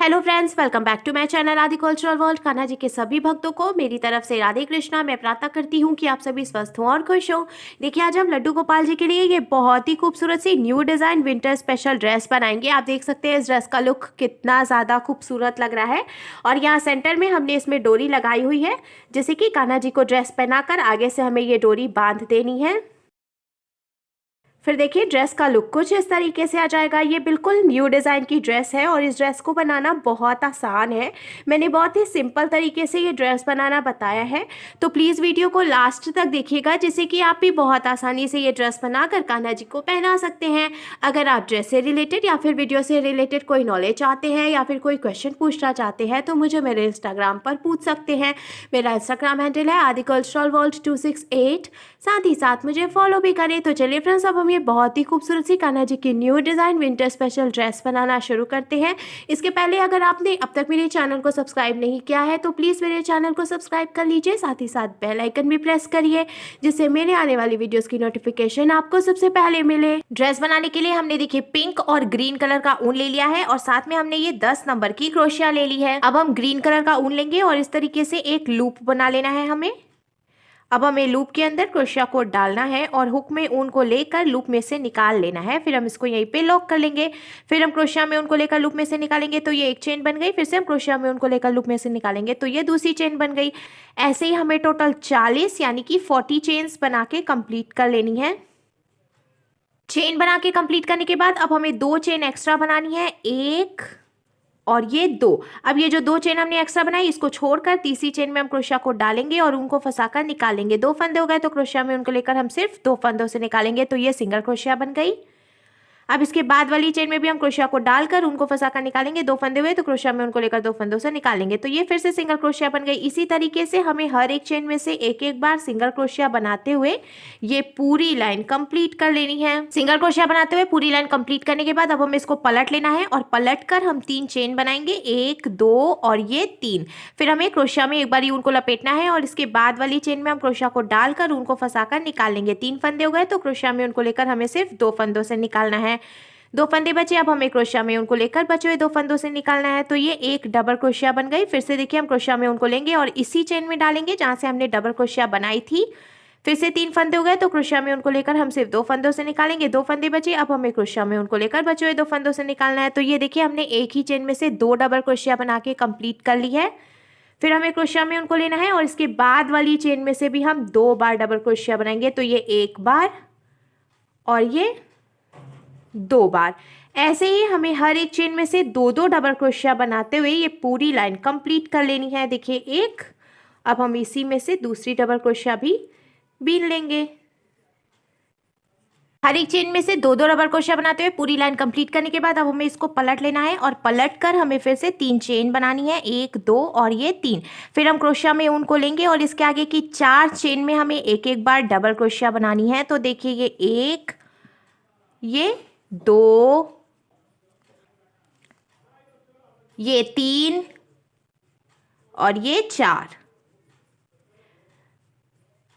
Hello friends, welcome back to my channel Adi cultural world. Kanha ji के सभी भक्तों को मेरी तरफ से राधे कृष्णा। मैं प्रार्थना करती हूँ कि आप सभी स्वस्थ हों और खुश हों। देखिए, आज हम लड्डू गोपाल जी के लिए ये बहुत ही खूबसूरत सी new design winter special dress बनाएंगे। आप देख सकते हैं इस ड्रेस का लुक कितना ज़्यादा खूबसूरत लग रहा है। और यहाँ सेंटर में हमने इसमें डोरी लगाई हुई है, जैसे कि कान्हा जी को ड्रेस पहनाकर आगे से हमें ये डोरी बांध देनी है। फिर देखिए, ड्रेस का लुक कुछ इस तरीके से आ जाएगा। ये बिल्कुल न्यू डिज़ाइन की ड्रेस है और इस ड्रेस को बनाना बहुत आसान है। मैंने बहुत ही सिंपल तरीके से ये ड्रेस बनाना बताया है, तो प्लीज़ वीडियो को लास्ट तक देखिएगा, जिससे कि आप भी बहुत आसानी से ये ड्रेस बनाकर कान्हा जी को पहना सकते हैं। अगर आप ड्रेस से रिलेटेड या फिर वीडियो से रिलेटेड कोई नॉलेज चाहते हैं या फिर कोई क्वेश्चन पूछना चाहते हैं तो मुझे मेरे इंस्टाग्राम पर पूछ सकते हैं। मेरा इंस्टाग्राम हैंडल है आदि कल्चरल वर्ल्ड 268। साथ ही साथ मुझे फॉलो भी करें। तो चलिए फ्रेंड्स, अब हम ये बहुत ही खूबसूरत सी कान्हा जी की new design winter special dress बनाना शुरू करते हैं। इसके पहले अगर आपने अब तक मेरे चैनल को सब्सक्राइब नहीं किया है तो प्लीज़ मेरे चैनल को सब्सक्राइब कर लीजिए। साथ ही साथ बेल आइकन भी प्रेस करिए, जिससे मेरे आने वाली वीडियोस की नोटिफिकेशन आपको सबसे पहले मिले। ड्रेस बनाने के लिए हमने देखिए पिंक और ग्रीन कलर का ऊन ले लिया है और साथ में हमने ये 10 नंबर की क्रोशिया ले ली है। अब हम ग्रीन कलर का ऊन लेंगे और इस तरीके से एक लूप बना लेना है हमें। अब हमें लूप के अंदर क्रोशिया को डालना है और हुक में ऊन को लेकर लूप में से निकाल लेना है। फिर हम इसको यहीं पे लॉक कर लेंगे। फिर हम क्रोशिया में ऊन को लेकर लूप में से निकालेंगे तो ये एक चेन बन गई। फिर से हम क्रोशिया में ऊन को लेकर लूप में से निकालेंगे तो ये दूसरी चेन बन गई। ऐसे ही हमें टोटल 40 यानी कि 40 चेन्स बना के कंप्लीट कर लेनी है। चेन बना के कंप्लीट करने के बाद अब हमें 2 चेन एक्स्ट्रा बनानी है, एक और ये 2। अब ये जो 2 चेन हमने एक्स्ट्रा बनाई, इसको छोड़कर तीसरी चेन में हम क्रोशिया को डालेंगे और उनको फंसाकर निकालेंगे। 2 फंदे हो गए तो क्रोशिया में उनको लेकर हम सिर्फ 2 फंदों से निकालेंगे तो ये सिंगल क्रोशिया बन गई। अब इसके बाद वाली चेन में भी हम क्रोशिया को डालकर उनको फंसाकर निकालेंगे। 2 फंदे हुए तो क्रोशिया में उनको लेकर 2 फंदों से निकालेंगे तो ये फिर से सिंगल क्रोशिया बन गई। इसी तरीके से हमें हर एक चेन में से एक एक बार सिंगल क्रोशिया बनाते हुए ये पूरी लाइन कंप्लीट कर लेनी है। सिंगल क्रोशिया बनाते हुए पूरी लाइन कंप्लीट करने के बाद अब हमें इसको पलट लेना है और पलट कर हम 3 चेन बनाएंगे, 1 2 और ये 3। फिर हमें क्रोशिया में एक बार उनको लपेटना है और इसके बाद वाली चेन में हम क्रोशिया को डालकर उनको फंसाकर निकाल लेंगे। 3 फंदे हो गए तो क्रोशिया में उनको लेकर हमें सिर्फ 2 फंदों से निकालना है। 2 फंदे बचे, अब हमें क्रोशिया में उनको लेकर बचे हुए 2 फंदों से निकालना है तो ये एक डबल क्रोशिया बन गई। फिर से देखिए, हम क्रोशिया में उनको लेंगे और इसी चेन में डालेंगे जहां से हमने डबल क्रोशिया बनाई थी। फिर से 3 फंदे हो गए तो क्रोशिया में उनको लेकर हम सिर्फ 2 फंदों से निकालेंगे। 2 फंदे बचे, अब हमें क्रोशिया में उनको लेकर बचे हुए 2 फंदों से निकालना है तो ये देखिए, हमने एक ही चेन में से 2 डबल क्रोशिया बना के कंप्लीट कर ली है। फिर हमें क्रोशिया में उनको लेना है और इसके बाद वाली चेन में से भी हम 2 बार डबल क्रोशिया बनाएंगे तो ये 1 बार और ये 2 बार। ऐसे ही हमें हर एक चेन में से 2 डबल क्रोशिया बनाते हुए ये पूरी लाइन कंप्लीट कर लेनी है। देखिए, एक, अब हम इसी में से दूसरी डबल क्रोशिया भी बीन लेंगे। हर एक चेन में से 2 डबल क्रोशिया बनाते हुए पूरी लाइन कंप्लीट करने के बाद अब हमें इसको पलट लेना है और पलट कर हमें फिर से 3 चेन बनानी है, 1 2 और ये 3। फिर हम क्रोशिया में ऊन को लेंगे और इसके आगे की 4 चेन में हमें एक एक बार डबल क्रोशिया बनानी है तो देखिए, ये 1, ये 2, ये 3 और ये 4।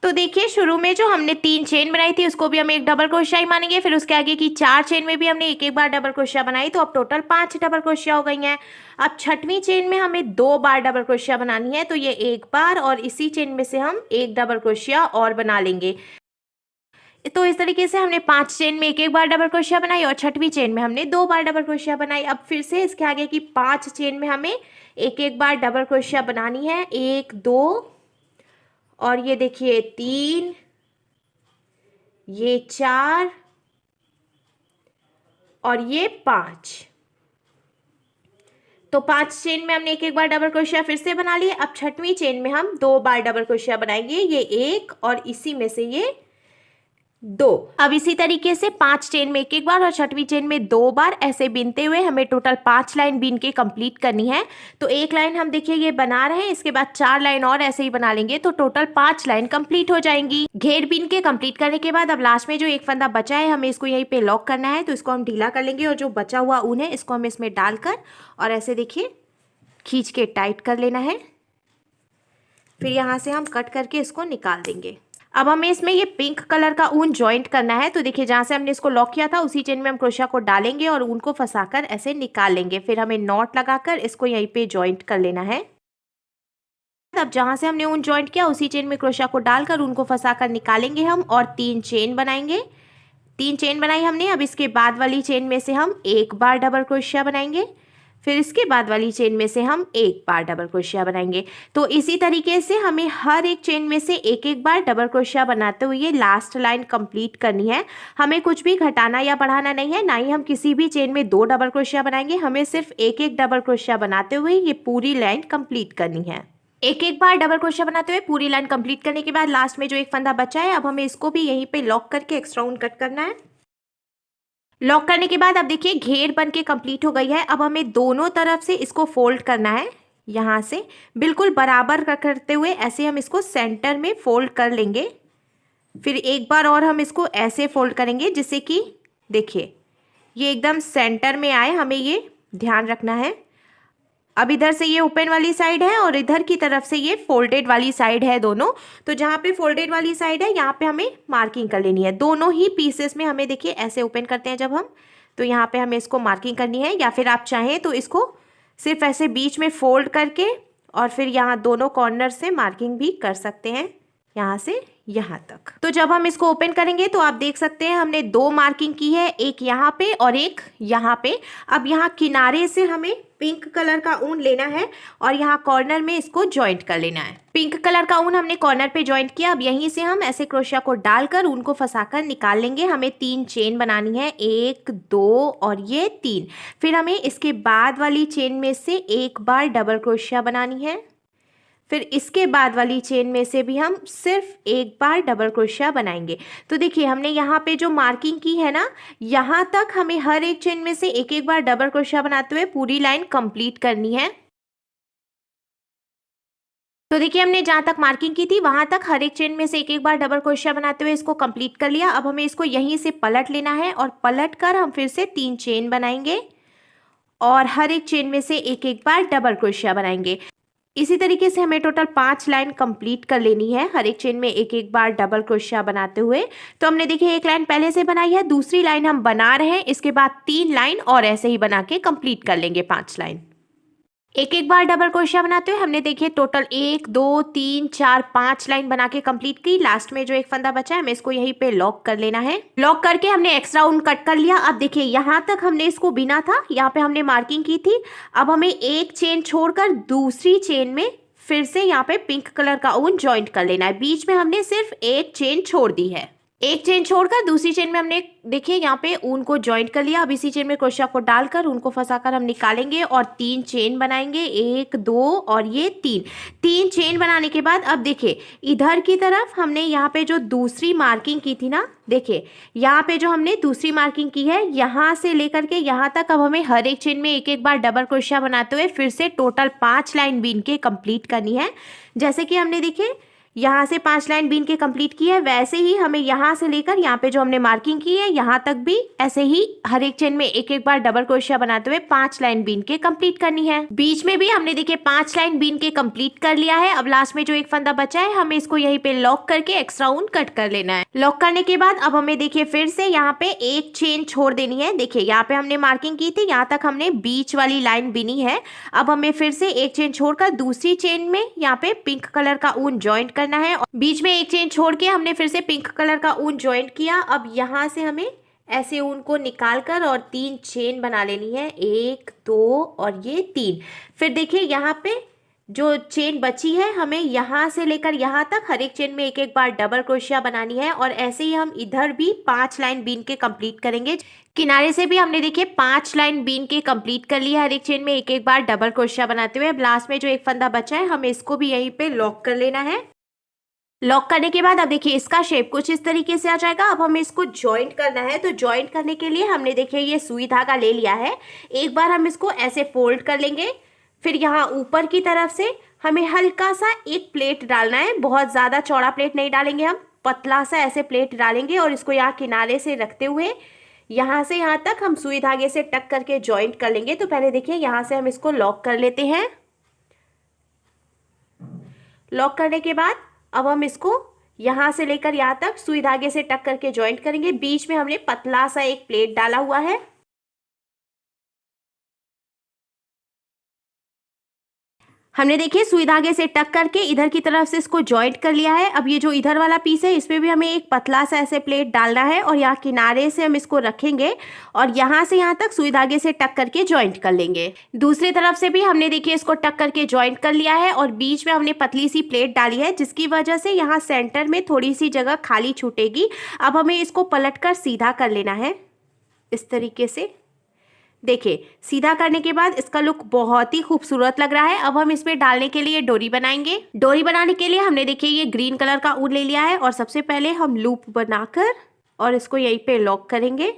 तो देखिए, शुरू में जो हमने 3 चेन बनाई थी उसको भी हम एक डबल क्रोशिया ही मानेंगे। फिर उसके आगे की 4 चेन में भी हमने एक एक बार डबल क्रोशिया बनाई तो अब टोटल 5 डबल क्रोशिया हो गई हैं। अब छठवीं चेन में हमें 2 बार डबल क्रोशिया बनानी है तो ये 1 बार और इसी चेन में से हम एक डबल क्रोशिया और बना लेंगे। तो इस तरीके से हमने 5 चेन में एक एक बार डबल क्रोशिया बनाई और छठवीं चेन में हमने 2 बार डबल क्रोशिया बनाई। अब फिर से इसके आगे की 5 चेन में हमें एक एक बार डबल क्रोशिया बनानी है, 1 2 और ये देखिए 3, ये 4 और ये 5। तो 5 चेन में हमने एक एक बार डबल क्रोशिया फिर से बना लिए। अब छठवीं चेन में हम 2 बार डबल क्रोशिया बनाएंगे, ये 1 और इसी में से ये 2। अब इसी तरीके से 5 चेन में एक एक बार और छठवीं चेन में 2 बार ऐसे बीनते हुए हमें टोटल 5 लाइन बीन के कंप्लीट करनी है। तो एक लाइन हम देखिए ये बना रहे हैं, इसके बाद 4 लाइन और ऐसे ही बना लेंगे तो टोटल 5 लाइन कंप्लीट हो जाएंगी। घेर बीन के कंप्लीट करने के बाद अब लास्ट में जो एक फंदा बचा है हमें इसको यहीं पे लॉक करना है तो इसको हम ढीला कर लेंगे और जो बचा हुआ ऊन है इसको हम इसमें डालकर और ऐसे देखिए खींच के टाइट कर लेना है। फिर यहाँ से हम कट करके इसको निकाल देंगे। अब हमें इसमें ये पिंक कलर का ऊन जॉइंट करना है। तो देखिए जहाँ से हमने इसको लॉक किया था उसी चेन में हम क्रोशिया को डालेंगे और ऊन को फंसाकर ऐसे निकाल लेंगे। फिर हमें नॉट लगाकर इसको यहीं पे जॉइंट कर लेना है। अब जहाँ से हमने ऊन जॉइंट किया उसी चेन में क्रोशिया को डालकर ऊन को फंसाकर निकालेंगे हम और 3 चेन बनाएंगे। 3 चेन बनाई हमने। अब इसके बाद वाली चेन में से हम एक बार डबल क्रोशिया बनाएंगे, फिर इसके बाद वाली चेन में से हम एक बार डबल क्रोशिया बनाएंगे। तो इसी तरीके से हमें हर एक चेन में से एक एक बार डबल क्रोशिया बनाते हुए ये लास्ट लाइन कंप्लीट करनी है। हमें कुछ भी घटाना या बढ़ाना नहीं है, ना ही हम किसी भी चेन में 2 डबल क्रोशिया बनाएंगे। हमें सिर्फ एक एक डबल क्रोशिया बनाते हुए ये पूरी लाइन कंप्लीट करनी है। एक एक बार डबल क्रोशिया बनाते हुए पूरी लाइन कंप्लीट करने के बाद लास्ट में जो एक फंदा बचा है, अब हमें इसको भी यहीं पे लॉक करके एक्स्ट्रा ऊन कट करना है। लॉक करने के बाद अब देखिए घेर बन के कंप्लीट हो गई है। अब हमें दोनों तरफ से इसको फोल्ड करना है। यहाँ से बिल्कुल बराबर करते हुए ऐसे हम इसको सेंटर में फोल्ड कर लेंगे। फिर एक बार और हम इसको ऐसे फोल्ड करेंगे जिससे कि देखिए ये एकदम सेंटर में आए, हमें ये ध्यान रखना है। अब इधर से ये ओपन वाली साइड है और इधर की तरफ से ये फोल्डेड वाली साइड है दोनों। तो जहाँ पे फोल्डेड वाली साइड है यहाँ पे हमें मार्किंग कर लेनी है। दोनों ही पीसेस में हमें देखिए ऐसे ओपन करते हैं जब हम, तो यहाँ पे हमें इसको मार्किंग करनी है। या फिर आप चाहें तो इसको सिर्फ ऐसे बीच में फोल्ड करके और फिर यहाँ दोनों कॉर्नर से मार्किंग भी कर सकते हैं, यहाँ से यहाँ तक। तो जब हम इसको ओपन करेंगे तो आप देख सकते हैं हमने 2 मार्किंग की है, एक यहाँ पे और एक यहाँ पे। अब यहाँ किनारे से हमें पिंक कलर का ऊन लेना है और यहाँ कॉर्नर में इसको जॉइंट कर लेना है। पिंक कलर का ऊन हमने कॉर्नर पे जॉइंट किया। अब यहीं से हम ऐसे क्रोशिया को डालकर ऊन को फंसाकर निकाल लेंगे। हमें 3 चेन बनानी है, 1 2 और ये 3। फिर हमें इसके बाद वाली चेन में से एक बार डबल क्रोशिया बनानी है। फिर इसके बाद वाली चेन में से भी हम सिर्फ एक बार डबल क्रोशिया बनाएंगे। तो देखिए हमने यहाँ पे जो मार्किंग की है ना, यहाँ तक हमें हर एक चेन में से एक एक बार डबल क्रोशिया बनाते हुए पूरी लाइन कंप्लीट करनी है। तो देखिए हमने जहाँ तक मार्किंग की थी वहां तक हर एक चेन में से एक एक बार डबल क्रोशिया बनाते हुए इसको कंप्लीट कर लिया। अब हमें इसको यहीं से पलट लेना है और पलट कर हम फिर से 3 चेन बनाएंगे और हर एक चेन में से एक एक बार डबल क्रोशिया बनाएंगे। इसी तरीके से हमें टोटल 5 लाइन कंप्लीट कर लेनी है, हर एक चेन में एक एक बार डबल क्रोशिया बनाते हुए। तो हमने देखिए एक लाइन पहले से बनाई है, दूसरी लाइन हम बना रहे हैं। इसके बाद 3 लाइन और ऐसे ही बना के कंप्लीट कर लेंगे 5 लाइन। एक एक बार डबल क्रोशिया बनाते हुए हमने देखिए टोटल 1 2 3 4 5 लाइन बना के कंप्लीट की। लास्ट में जो एक फंदा बचा है हमें इसको यहीं पे लॉक कर लेना है। लॉक करके हमने एक्स्ट्रा ऊन कट कर लिया। अब देखिए यहाँ तक हमने इसको बिना था, यहाँ पे हमने मार्किंग की थी। अब हमें एक चेन छोड़कर दूसरी चेन में फिर से यहाँ पे पिंक कलर का ऊन ज्वाइंट कर लेना है। बीच में हमने सिर्फ एक चेन छोड़ दी है। एक चेन छोड़कर दूसरी चेन में हमने देखिए यहाँ पे ऊन को ज्वाइंट कर लिया। अब इसी चेन में क्रोशिया को डालकर ऊन को फंसाकर हम निकालेंगे और 3 चेन बनाएंगे, 1 2 और ये 3 चेन बनाने के बाद अब देखिए इधर की तरफ हमने यहाँ पे जो दूसरी मार्किंग की थी ना, देखिए यहाँ पे जो हमने दूसरी मार्किंग की है यहाँ से लेकर के यहाँ तक अब हमें हर एक चेन में एक एक बार डबल क्रोशिया बनाते हुए फिर से टोटल 5 लाइन बीन के कंप्लीट करनी है। जैसे कि हमने देखिए यहाँ से 5 लाइन बीन के कंप्लीट की है, वैसे ही हमें यहाँ से लेकर यहाँ पे जो हमने मार्किंग की है यहाँ तक भी ऐसे ही हर एक चेन में एक एक बार डबल क्रोशिया बनाते हुए 5 लाइन बीन के कंप्लीट करनी है। बीच में भी हमने देखिए 5 लाइन बीन के कंप्लीट कर लिया है। अब लास्ट में जो एक फंदा बचा है हमें इसको यहीं पे लॉक करके एक्स्ट्रा ऊन कट कर लेना है। लॉक करने के बाद अब हमें देखिए फिर से यहाँ पे एक चेन छोड़ देनी है। देखिए यहाँ पे हमने मार्किंग की थी, यहाँ तक हमने बीच वाली लाइन बिनी है। अब हमें फिर से एक चेन छोड़कर दूसरी चेन में यहाँ पे पिंक कलर का ऊन ज्वाइंट करना है। बीच में एक चेन छोड़ के हमने फिर से पिंक कलर का ऊन ज्वाइंट किया। अब यहाँ से हमें ऐसे ऊन को निकालकर और 3 चेन बना लेनी है, 1 2 और ये 3। फिर देखिए यहाँ पे जो चेन बची है हमें यहाँ से लेकर यहाँ तक हर एक चेन में एक एक बार डबल क्रोशिया बनानी है और ऐसे ही हम इधर भी 5 लाइन बीन के कंप्लीट करेंगे। किनारे से भी हमने देखिए 5 लाइन बीन के कंप्लीट कर लिया, हर एक चेन में एक एक बार डबल क्रोशिया बनाते हुए। अब लास्ट में जो एक फंदा बचा है हमें इसको भी यहीं पे लॉक कर लेना है। लॉक करने के बाद अब देखिए इसका शेप कुछ इस तरीके से आ जाएगा। अब हमें इसको जॉइंट करना है। तो जॉइंट करने के लिए हमने देखिए ये सुई धागा ले लिया है। एक बार हम इसको ऐसे फोल्ड कर लेंगे, फिर यहाँ ऊपर की तरफ से हमें हल्का सा एक प्लेट डालना है। बहुत ज़्यादा चौड़ा प्लेट नहीं डालेंगे, हम पतला सा ऐसे प्लेट डालेंगे और इसको यहाँ किनारे से रखते हुए यहाँ से यहाँ तक हम सुई धागे से टक करके जॉइंट कर लेंगे। तो पहले देखिए यहाँ से हम इसको लॉक कर लेते हैं। लॉक करने के बाद अब हम इसको यहाँ से लेकर यहाँ तक सुई धागे से टक करके ज्वाइंट करेंगे। बीच में हमने पतला सा एक प्लेट डाला हुआ है। हमने देखिए सुई धागे से टक करके इधर की तरफ से इसको ज्वाइंट कर लिया है। अब ये जो इधर वाला पीस है इसमें भी हमें एक पतला सा ऐसे प्लेट डालना है और यहाँ किनारे से हम इसको रखेंगे और यहाँ से यहाँ तक सुई धागे से टक करके ज्वाइंट कर लेंगे। दूसरी तरफ से भी हमने देखिए इसको टक करके ज्वाइंट कर लिया है और बीच में हमने पतली सी प्लेट डाली है, जिसकी वजह से यहाँ सेंटर में थोड़ी सी जगह खाली छूटेगी। अब हमें इसको पलट कर सीधा कर लेना है इस तरीके से। देखिए सीधा करने के बाद इसका लुक बहुत ही खूबसूरत लग रहा है। अब हम इसमें डालने के लिए डोरी बनाएंगे। डोरी बनाने के लिए हमने देखिए ये ग्रीन कलर का ऊन ले लिया है और सबसे पहले हम लूप बनाकर और इसको यहीं पे लॉक करेंगे।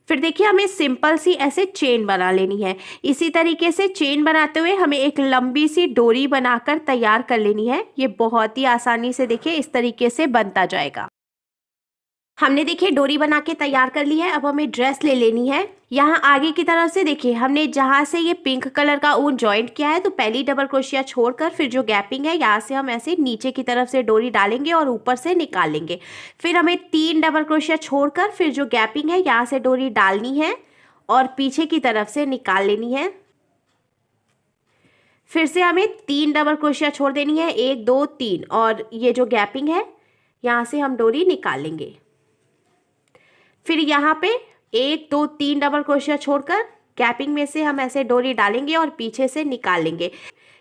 फिर देखिए हमें सिंपल सी ऐसे चेन बना लेनी है। इसी तरीके से चेन बनाते हुए हमें एक लंबी सी डोरी बनाकर तैयार कर लेनी है। ये बहुत ही आसानी से देखिए इस तरीके से बनता जाएगा। हमने देखिए डोरी बना के तैयार कर ली है। अब हमें ड्रेस ले लेनी है। यहाँ आगे की तरफ से देखिए हमने जहाँ से ये पिंक कलर का ऊन ज्वाइंट किया है तो पहली डबल क्रोशिया छोड़कर फिर जो गैपिंग है यहाँ से हम ऐसे नीचे की तरफ से डोरी डालेंगे और ऊपर से निकाल लेंगे। फिर हमें 3 डबल क्रोशिया छोड़कर फिर जो गैपिंग है यहाँ से डोरी डालनी है और पीछे की तरफ से निकाल लेनी है। फिर से हमें 3 डबल क्रोशिया छोड़ देनी है, 1 2 3, और ये जो गैपिंग है यहाँ से हम डोरी निकाल लेंगे। फिर यहाँ पे 1 2 3 डबल क्रोशिया छोड़कर गैपिंग में से हम ऐसे डोरी डालेंगे और पीछे से निकाल लेंगे।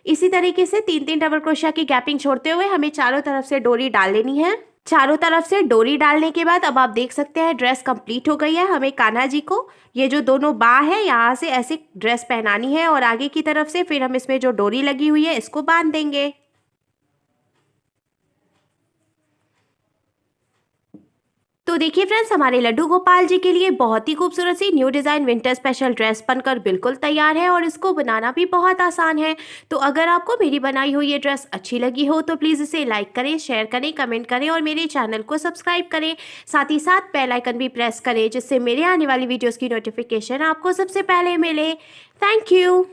इसी तरीके से 3 डबल क्रोशिया की गैपिंग छोड़ते हुए हमें चारों तरफ से डोरी डाल लेनी है। चारों तरफ से डोरी डालने के बाद अब आप देख सकते हैं ड्रेस कंप्लीट हो गई है। हमें कान्हा जी को ये जो दोनों बाह है यहाँ से ऐसे ड्रेस पहनानी है और आगे की तरफ से फिर हम इसमें जो डोरी लगी हुई है इसको बांध देंगे। तो देखिए फ्रेंड्स, हमारे लड्डू गोपाल जी के लिए बहुत ही खूबसूरत सी new design winter special dress बनकर बिल्कुल तैयार है और इसको बनाना भी बहुत आसान है। तो अगर आपको मेरी बनाई हुई ये ड्रेस अच्छी लगी हो तो प्लीज़ इसे लाइक करें, शेयर करें, कमेंट करें और मेरे चैनल को सब्सक्राइब करें। साथ ही साथ बेल आइकन भी प्रेस करें जिससे मेरे आने वाली वीडियोज़ की नोटिफिकेशन आपको सबसे पहले मिले। Thank you.